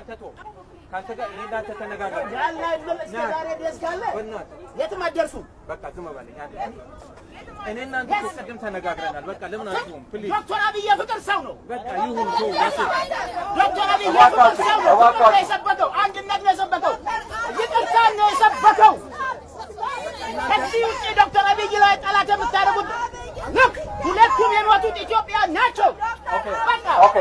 ካንተ ጋር እኔ ዳንተ ተነጋገር ያላ ይመለስ ከዛሬ ድረስ ካለ የትም አትደርሱ በቃ ዝም በለኝ እኔ እናንተ ተቀደም ተነጋግረናል በቃ ለምን አትሆን ፕሊዝ ዶክተር አብይ የፍቅር ሰው ነው በቃ ይሁን ተው ዶክተር አብይ የፍቅር ሰው ነው የሰበከው አንድነት ነው የሰበከው ይቅርታ ነው የሰበከው ከዚህ ውጪ ዶክተር አብይ ላይ ጠላት የምታደርጉት ልክ ሁለቱም የሞቱት ኢትዮጵያ ናቸው ኦኬ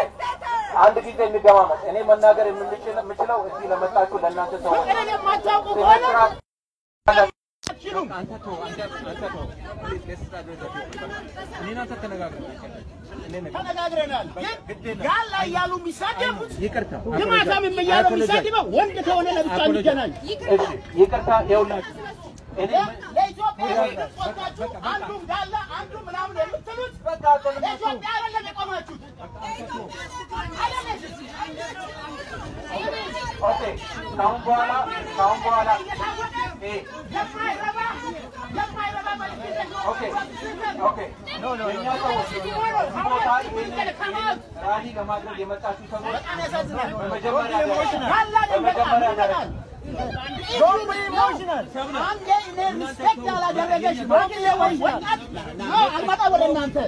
አንድ ጊዜ እንገማመጥ እኔ መናገር የምችለው እዚህ ለመጣችሁ ለእናንተ ሰው ፍቅርን የማታውቁ ከሆነ አንተ ተው እኔና ተነጋግረናል ጋላ ያሉ የሚሳደቡት ይቅርታ ግማታም የሚያለው የሚሳደበው ወንድ ከሆነ ለብቻ ይገናኝ ይቅርታ ይኸውላችሁ ለኢትዮጵያ ወጣችሁ አንዱ ጋላ አንዱ ምናምን የምትሉት ለኢትዮጵያ አይደለም የቆማችሁት ኦኬ ካሁን በኋላ ኦኬ ኖ ራዲ ለማድረግ የመጣችሁ ሰዎች በመጀመሪያ Don't be emotional. I'm getting there. Respect all that delegation. Don't get away. No, I'm not over there, Nante.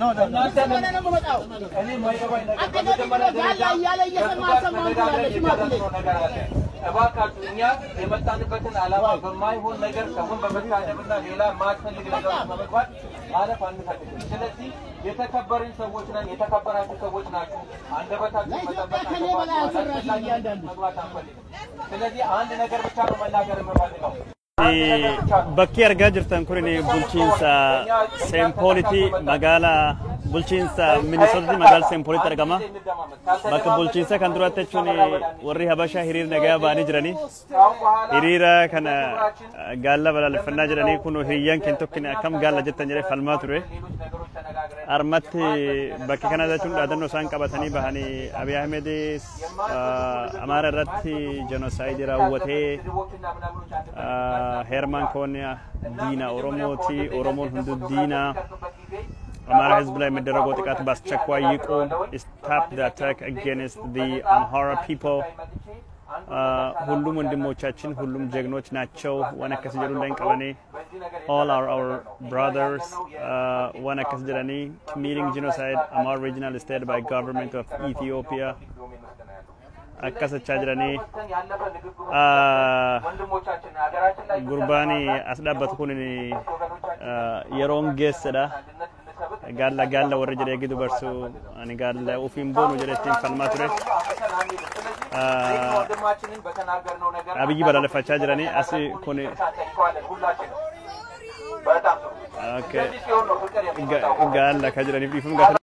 No. እኔ ማይገባኝ ነገር እባካችሁ እኛ የመጣንበትን ዓላማ በማይሆን ነገር ሰውን በመታደብና ሌላ ማትፈልግ ነገር በመግባት ማለፍ አንፈልግም ስለዚህ የተከበርን ሰዎች ነን የተከበራችሁ ሰዎች ናችሁ አንደበታችሁ መጠበቅ መግባት አንፈልግም ስለዚህ አንድ ነገር ብቻ ነው መናገር የምፈልገው bakki argaa jirtan kun bulchiinsa Sempoliti magaalaa bulchiinsa Minnesota magaalaa Sempoliti argama bakka bulchiinsa kan duraatti jechuun warri Habashaa hiriira nagaa ba'anii jiranii hiriira kana gaalla balaaleffannaa jiranii kun hiriyyaan kentokkin akkam gaalla jettan jedhee falmaa ture armatti bakki kana jechuun dhaadannoo isaan qabatanii bahanii Abiy Ahmed Amaara irratti genocide raawwatee Herman Konya Dina Oromoti Oromon Hundu Dina Amara Hezbollah Mederago Tikat Baschakwa Yiko stop the attack against the Amhara people Hullum Ndimochachin Hullum Jegnoch Nacho Wana Kasijarun Kavani all are our brothers Wana Kasijarani committing genocide Amar regional state by government of Ethiopia akkasa chajrani gurbani asdabat kunni yeron gesda galla warri jere gidu barsu ani galla ufin bonu jere tin falmature abiyi balale fachajrani asi kunni okay galla kajrani bifum